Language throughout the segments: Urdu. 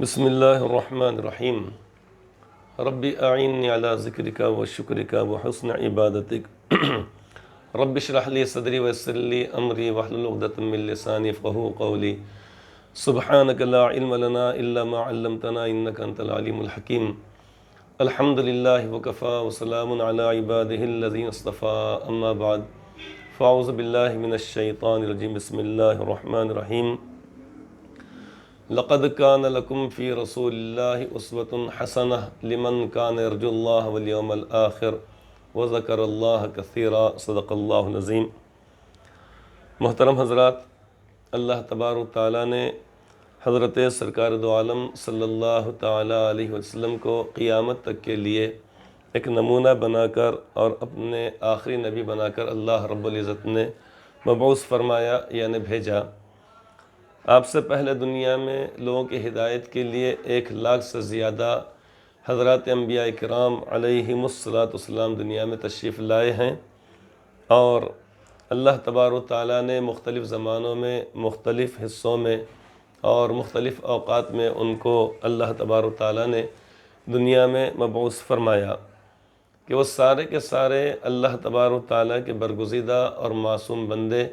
بسم اللہ الرحمن الرحیم رب اعیننی علی ذکرک و شکرک و حسن عبادتک رب اشرح لی صدری ویسر لی امری واحلل عقدۃ من لسانی یفقہوا قولی سبحانک لا علم لنا الا ما علمتنا انک انت العلیم الحکیم الحمد للہ وکفی وسلام علی عبادہ الذین اصطفیٰ اما بعد فاعوذ باللہ من الشیطان الرجیم بسم اللہ الرحمن الرحیم لقد كان لكم في رسول الله أسوة حسنة لمن كان يرجو الله واليوم الآخر وذكر الله كثيرا صدق اللہ العظیم۔ محترم حضرات، اللہ تبارک و تعالیٰ نے حضرت سرکار دو عالم صلی اللہ تعالیٰ علیہ وسلم کو قیامت تک کے لیے ایک نمونہ بنا کر اور اپنے آخری نبی بنا کر اللہ رب العزت نے مبعوث فرمایا یعنی بھیجا۔ آپ سے پہلے دنیا میں لوگوں کی ہدایت کے لیے 1,00,000 سے زیادہ حضرات انبیاء کرام علیہم السلام دنیا میں تشریف لائے ہیں، اور اللہ تبارک و تعالیٰ نے مختلف زمانوں میں، مختلف حصوں میں اور مختلف اوقات میں ان کو اللہ تبارک و تعالیٰ نے دنیا میں مبعوث فرمایا کہ وہ سارے کے سارے اللہ تبارک و تعالیٰ کے برگزیدہ اور معصوم بندے،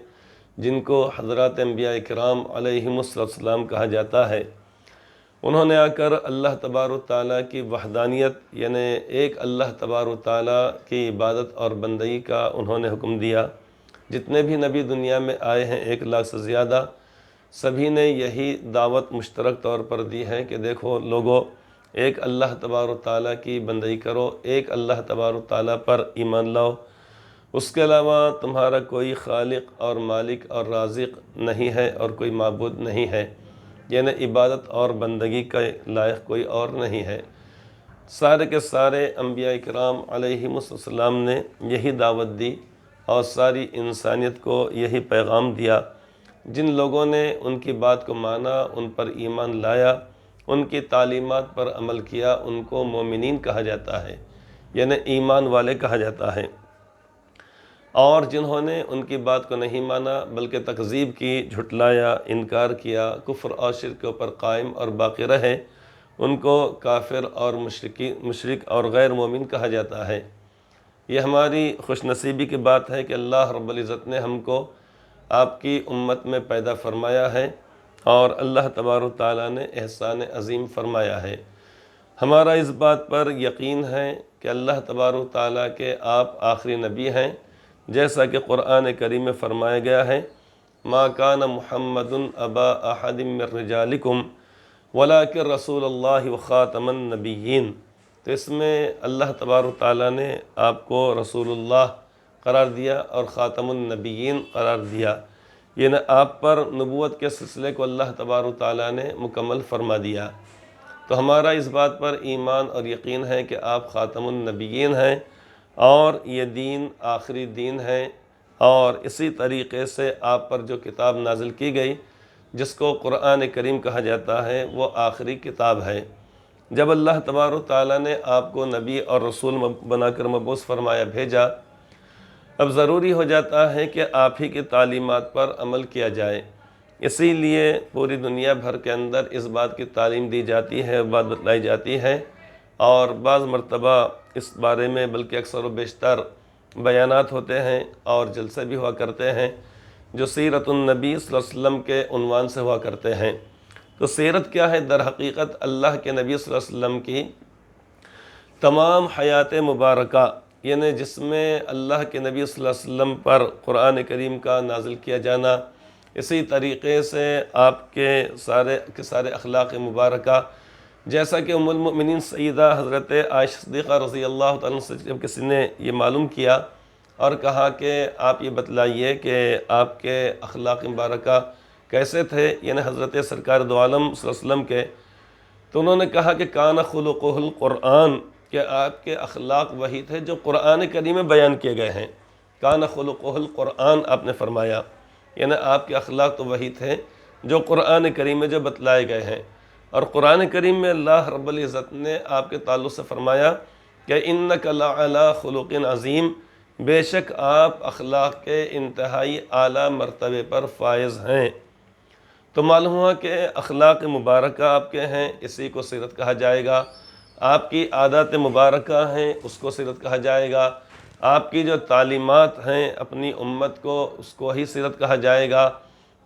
جن کو حضرات انبیاء کرام علیہم السلام کہا جاتا ہے، انہوں نے آ کر اللہ تبارک و تعالیٰ کی وحدانیت یعنی ایک اللہ تبارک و تعالیٰ کی عبادت اور بندگی کا انہوں نے حکم دیا۔ جتنے بھی نبی دنیا میں آئے ہیں 1,00,000 سے زیادہ، سبھی نے یہی دعوت مشترک طور پر دی ہے کہ دیکھو لوگو، ایک اللہ تبارک و تعالیٰ کی بندگی کرو، ایک اللہ تبارک و تعالیٰ پر ایمان لاؤ، اس کے علاوہ تمہارا کوئی خالق اور مالک اور رازق نہیں ہے اور کوئی معبود نہیں ہے، یعنی عبادت اور بندگی کے لائق کوئی اور نہیں ہے۔ سارے کے سارے انبیاء کرام علیہم السلام نے یہی دعوت دی اور ساری انسانیت کو یہی پیغام دیا۔ جن لوگوں نے ان کی بات کو مانا، ان پر ایمان لایا، ان کی تعلیمات پر عمل کیا، ان کو مومنین کہا جاتا ہے، یعنی ایمان والے کہا جاتا ہے۔ اور جنہوں نے ان کی بات کو نہیں مانا بلکہ تکذیب کی، جھٹلایا، انکار کیا، کفر اور شرک کے اوپر قائم اور باقی رہے، ان کو کافر اور مشرک اور غیر مومن کہا جاتا ہے۔ یہ ہماری خوش نصیبی کی بات ہے کہ اللہ رب العزت نے ہم کو آپ کی امت میں پیدا فرمایا ہے، اور اللہ تبارک و تعالیٰ نے احسان عظیم فرمایا ہے۔ ہمارا اس بات پر یقین ہے کہ اللہ تبارک و تعالیٰ کے آپ آخری نبی ہیں، جیسا کہ قرآن کریم میں فرمایا گیا ہے، ما کان محمد ابا احد من رجالکم ولکن رسول اللہ وخاتم النبیین۔ تو اس میں اللہ تبارک و تعالیٰ نے آپ کو رسول اللہ قرار دیا اور خاتم النبیین قرار دیا، یعنی آپ پر نبوت کے سلسلے کو اللہ تبارک و تعالیٰ نے مکمل فرما دیا۔ تو ہمارا اس بات پر ایمان اور یقین ہے کہ آپ خاتم النبیین ہیں، اور یہ دین آخری دین ہے، اور اسی طریقے سے آپ پر جو کتاب نازل کی گئی جس کو قرآن کریم کہا جاتا ہے، وہ آخری کتاب ہے۔ جب اللہ تبارک و تعالیٰ نے آپ کو نبی اور رسول بنا کر مبعوث فرمایا، بھیجا، اب ضروری ہو جاتا ہے کہ آپ ہی کی تعلیمات پر عمل کیا جائے۔ اسی لیے پوری دنیا بھر کے اندر اس بات کی تعلیم دی جاتی ہے، بات بتلائی جاتی ہے، اور بعض مرتبہ اس بارے میں بلکہ اکثر و بیشتر بیانات ہوتے ہیں اور جلسے بھی ہوا کرتے ہیں جو سیرت النبی صلی اللہ علیہ وسلم کے عنوان سے ہوا کرتے ہیں۔ تو سیرت کیا ہے؟ در حقیقت اللہ کے نبی صلی اللہ علیہ وسلم کی تمام حیات مبارکہ، یعنی جس میں اللہ کے نبی صلی اللہ علیہ وسلم پر قرآن کریم کا نازل کیا جانا، اسی طریقے سے آپ کے سارے اخلاق مبارکہ، جیسا کہ ام المؤمنین سیدہ حضرت عائشہ صدیقہ رضی اللہ تعالیٰ عنہ سے جب کسی نے یہ معلوم کیا اور کہا کہ آپ یہ بتلائیے کہ آپ کے اخلاق مبارکہ کیسے تھے، یعنی حضرت سرکار دو عالم صلی اللہ علیہ وسلم کے، تو انہوں نے کہا کہ کان خلقہ القرآن، کہ آپ کے اخلاق وہی تھے جو قرآن کریم میں بیان کیے گئے ہیں۔ کان خلقہ القرآن آپ نے فرمایا، یعنی آپ کے اخلاق تو وہی تھے جو قرآن کریم میں جو بتلائے گئے ہیں۔ اور قرآن کریم میں اللہ رب العزت نے آپ کے تعلق سے فرمایا کہ انک لعلی خلق عظیم، بے شک آپ اخلاق کے انتہائی اعلیٰ مرتبے پر فائز ہیں۔ تو معلوم ہوا کہ اخلاق مبارکہ آپ کے ہیں، اسی کو سیرت کہا جائے گا۔ آپ کی عادات مبارکہ ہیں، اس کو سیرت کہا جائے گا۔ آپ کی جو تعلیمات ہیں اپنی امت کو، اس کو ہی سیرت کہا جائے گا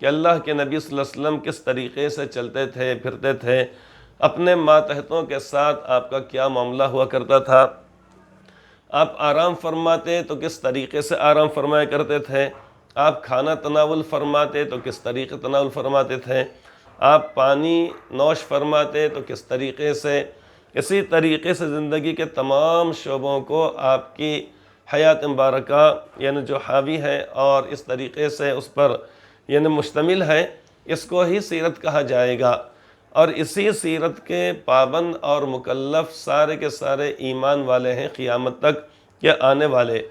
کہ اللہ کے نبی صلی اللہ علیہ وسلم کس طریقے سے چلتے تھے پھرتے تھے، اپنے ماتحتوں کے ساتھ آپ کا کیا معاملہ ہوا کرتا تھا، آپ آرام فرماتے تو کس طریقے سے آرام فرمایا کرتے تھے، آپ کھانا تناول فرماتے تو کس طریقے تناول فرماتے تھے، آپ پانی نوش فرماتے تو کس طریقے سے۔ اسی طریقے سے زندگی کے تمام شعبوں کو آپ کی حیات مبارکہ یعنی جو حاوی ہے اور اس طریقے سے اس پر یعنی مشتمل ہے، اس کو ہی سیرت کہا جائے گا۔ اور اسی سیرت کے پابند اور مکلف سارے کے سارے ایمان والے ہیں قیامت تک کے آنے والے،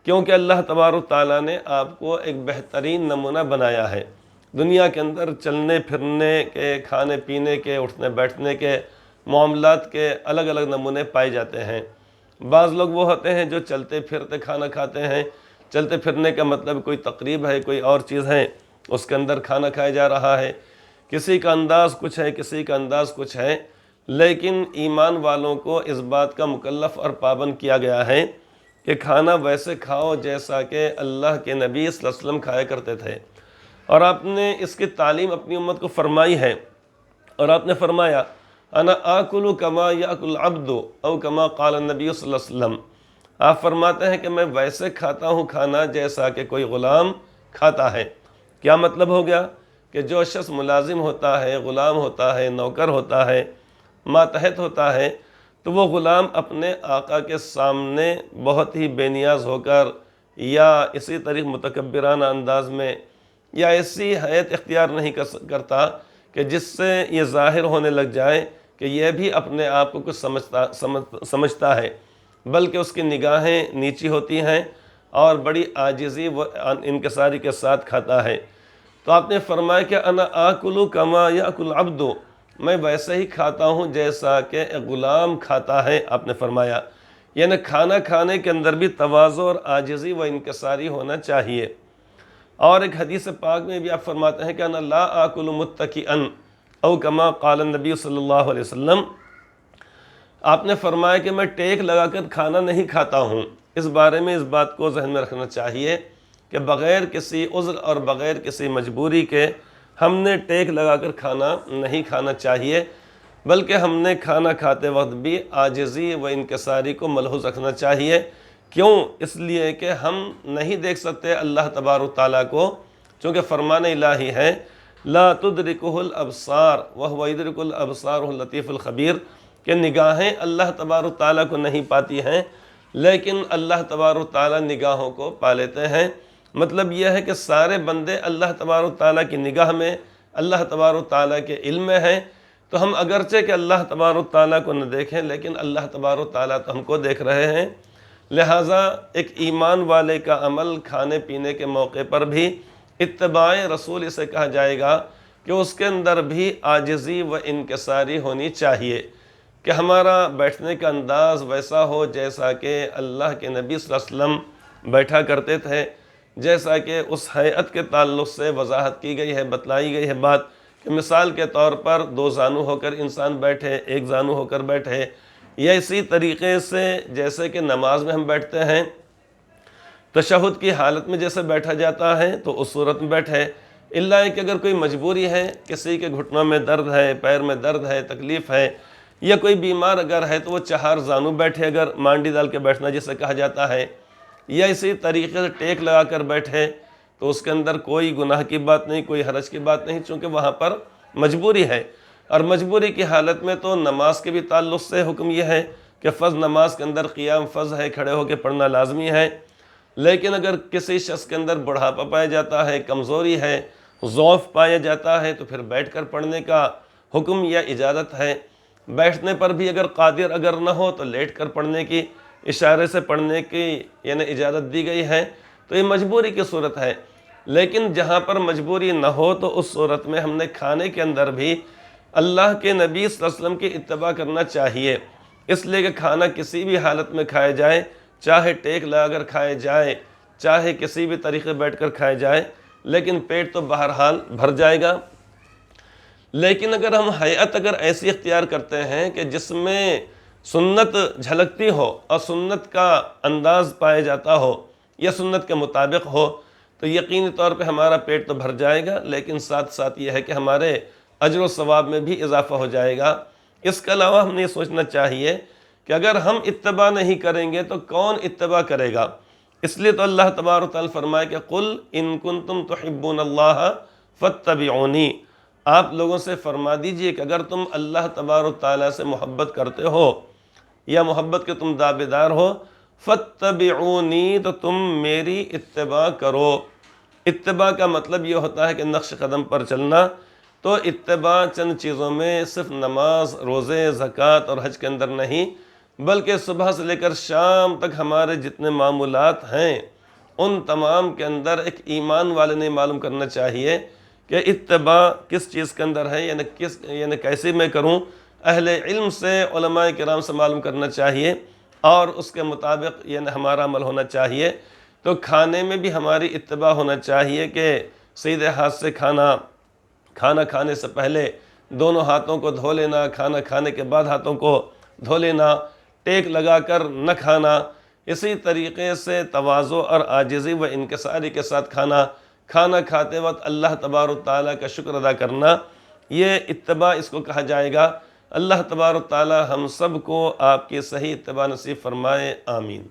کیونکہ اللہ تبارک و تعالیٰ نے آپ کو ایک بہترین نمونہ بنایا ہے۔ دنیا کے اندر چلنے پھرنے کے، کھانے پینے کے، اٹھنے بیٹھنے کے، معاملات کے الگ الگ نمونے پائے جاتے ہیں۔ بعض لوگ وہ ہوتے ہیں جو چلتے پھرتے کھانا کھاتے ہیں۔ چلتے پھرنے کا مطلب کوئی تقریب ہے، کوئی اور چیز ہے، اس کے اندر کھانا کھایا جا رہا ہے۔ کسی کا انداز کچھ ہے، کسی کا انداز کچھ ہے، لیکن ایمان والوں کو اس بات کا مکلف اور پابند کیا گیا ہے کہ کھانا ویسے کھاؤ جیسا کہ اللہ کے نبی صلی اللہ علیہ وسلم کھایا کرتے تھے۔ اور آپ نے اس کی تعلیم اپنی امت کو فرمائی ہے، اور آپ نے فرمایا انا آکل کما یاکل العبد او کما قال النبی صلی اللہ علیہ وسلم۔ آپ فرماتے ہیں کہ میں ویسے کھاتا ہوں کھانا جیسا کہ کوئی غلام کھاتا ہے۔ کیا مطلب ہو گیا کہ جو شخص ملازم ہوتا ہے، غلام ہوتا ہے، نوکر ہوتا ہے، ماتحت ہوتا ہے، تو وہ غلام اپنے آقا کے سامنے بہت ہی بے نیاز ہو کر یا اسی طریق متکبرانہ انداز میں یا ایسی حیت اختیار نہیں کرتا کہ جس سے یہ ظاہر ہونے لگ جائے کہ یہ بھی اپنے آپ کو کچھ سمجھتا ہے، بلکہ اس کی نگاہیں نیچی ہوتی ہیں اور بڑی عاجزی و انکساری کے ساتھ کھاتا ہے۔ تو آپ نے فرمایا کہ انا آکل کما یاکل العبد، میں ویسے ہی کھاتا ہوں جیسا کہ ایک غلام کھاتا ہے۔ آپ نے فرمایا یعنی کھانا کھانے کے اندر بھی تواضع اور عاجزی و انکساری ہونا چاہیے۔ اور ایک حدیث پاک میں بھی آپ فرماتے ہیں کہ انا لا آکل متکئا او کما قال النبی صلی اللہ علیہ وسلم۔ آپ نے فرمایا کہ میں ٹیک لگا کر کھانا نہیں کھاتا ہوں۔ اس بارے میں اس بات کو ذہن میں رکھنا چاہیے کہ بغیر کسی عذر اور بغیر کسی مجبوری کے ہم نے ٹیک لگا کر کھانا نہیں کھانا چاہیے، بلکہ ہم نے کھانا کھاتے وقت بھی عاجزی و انکساری کو ملحوظ رکھنا چاہیے۔ کیوں؟ اس لیے کہ ہم نہیں دیکھ سکتے اللہ تبارک تعالیٰ کو، چونکہ فرمان الہی ہے لا تدرکہ الابصار وہو یدرک الابصار اللطیف الخبیر، کہ نگاہیں اللہ تبارک تعالیٰ کو نہیں پاتی ہیں، لیکن اللہ تبارک تعالیٰ نگاہوں کو پا لیتے ہیں۔ مطلب یہ ہے کہ سارے بندے اللہ تبارک تعالیٰ کی نگاہ میں، اللہ تبارک تعالیٰ کے علم میں ہیں، تو ہم اگرچہ کہ اللہ تبارک تعالیٰ کو نہ دیکھیں لیکن اللہ تبارک تعالیٰ تو ہم کو دیکھ رہے ہیں۔ لہٰذا ایک ایمان والے کا عمل کھانے پینے کے موقع پر بھی اتباع رسول اسے کہا جائے گا کہ اس کے اندر بھی عاجزی و انکساری ہونی چاہیے، کہ ہمارا بیٹھنے کا انداز ویسا ہو جیسا کہ اللہ کے نبی صلی اللہ علیہ وسلم بیٹھا کرتے تھے، جیسا کہ اس ہیئت کے تعلق سے وضاحت کی گئی ہے، بتلائی گئی ہے بات، کہ مثال کے طور پر دو زانو ہو کر انسان بیٹھے، ایک زانو ہو کر بیٹھے، یا اسی طریقے سے جیسے کہ نماز میں ہم بیٹھتے ہیں تشہد کی حالت میں جیسے بیٹھا جاتا ہے تو اس صورت میں بیٹھے، الا کہ اگر کوئی مجبوری ہے، کسی کے گھٹنوں میں درد ہے، پیر میں درد ہے، تکلیف ہے، یا کوئی بیمار اگر ہے تو وہ چہار زانو بیٹھے، اگر مانڈی ڈال کے بیٹھنا جسے کہا جاتا ہے، یا اسی طریقے سے ٹیک لگا کر بیٹھے، تو اس کے اندر کوئی گناہ کی بات نہیں، کوئی حرج کی بات نہیں، چونکہ وہاں پر مجبوری ہے۔ اور مجبوری کی حالت میں تو نماز کے بھی تعلق سے حکم یہ ہے کہ فرض نماز کے اندر قیام فرض ہے، کھڑے ہو کے پڑھنا لازمی ہے۔ لیکن اگر کسی شخص کے اندر بڑھاپا پایا جاتا ہے، کمزوری ہے، ضعف پایا جاتا ہے، تو پھر بیٹھ کر پڑھنے کا حکم یا اجازت ہے۔ بیٹھنے پر بھی اگر قادر اگر نہ ہو تو لیٹ کر پڑھنے کی، اشارے سے پڑھنے کی یعنی اجازت دی گئی ہے، تو یہ مجبوری کی صورت ہے۔ لیکن جہاں پر مجبوری نہ ہو تو اس صورت میں ہم نے کھانے کے اندر بھی اللہ کے نبی صلی اللہ علیہ وسلم کی اتباع کرنا چاہیے، اس لیے کہ کھانا کسی بھی حالت میں کھایا جائے، چاہے ٹیک لگا کر کھائے جائے، چاہے کسی بھی طریقے بیٹھ کر کھائے جائے، لیکن پیٹ تو بہرحال بھر جائے گا۔ لیکن اگر ہم ہیئت اگر ایسی اختیار کرتے ہیں کہ جس میں سنت جھلکتی ہو اور سنت کا انداز پایا جاتا ہو یا سنت کے مطابق ہو، تو یقینی طور پہ ہمارا پیٹ تو بھر جائے گا، لیکن ساتھ ساتھ یہ ہے کہ ہمارے اجر و ثواب میں بھی اضافہ ہو جائے گا۔ اس کے علاوہ ہم نے یہ سوچنا چاہیے کہ اگر ہم اتباع نہیں کریں گے تو کون اتباع کرے گا؟ اس لیے تو اللہ تبارک و تعالیٰ فرمائے کہ قل ان کنتم تحبون اللہ فاتبعونی، آپ لوگوں سے فرما دیجئے کہ اگر تم اللہ تبارک و تعالیٰ سے محبت کرتے ہو یا محبت کے تم دعویدار ہو، فاتبعونی، تو تم میری اتباع کرو۔ اتباع کا مطلب یہ ہوتا ہے کہ نقش قدم پر چلنا۔ تو اتباع چند چیزوں میں صرف نماز، روزے، زکوٰۃ اور حج کے اندر نہیں، بلکہ صبح سے لے کر شام تک ہمارے جتنے معمولات ہیں ان تمام کے اندر ایک ایمان والے نے معلوم کرنا چاہیے کہ اتباع کس چیز کے اندر ہے، یعنی کیسے میں کروں۔ اہل علم سے، علماء کرام سے معلوم کرنا چاہیے اور اس کے مطابق یعنی ہمارا عمل ہونا چاہیے۔ تو کھانے میں بھی ہماری اتباع ہونا چاہیے کہ سیدھے ہاتھ سے کھانا کھانے سے پہلے دونوں ہاتھوں کو دھو لینا، کھانا کھانے کے بعد ہاتھوں کو دھو لینا، ٹیک لگا کر نہ کھانا۔ اسی طریقے سے تواضع اور عاجزی و انکساری کے ساتھ کھانا کھاتے وقت اللہ تبارک و تعالیٰ کا شکر ادا کرنا، یہ اتباع اس کو کہا جائے گا۔ اللہ تبارک و تعالیٰ ہم سب کو آپ کی صحیح اتباع نصیب فرمائے، آمین۔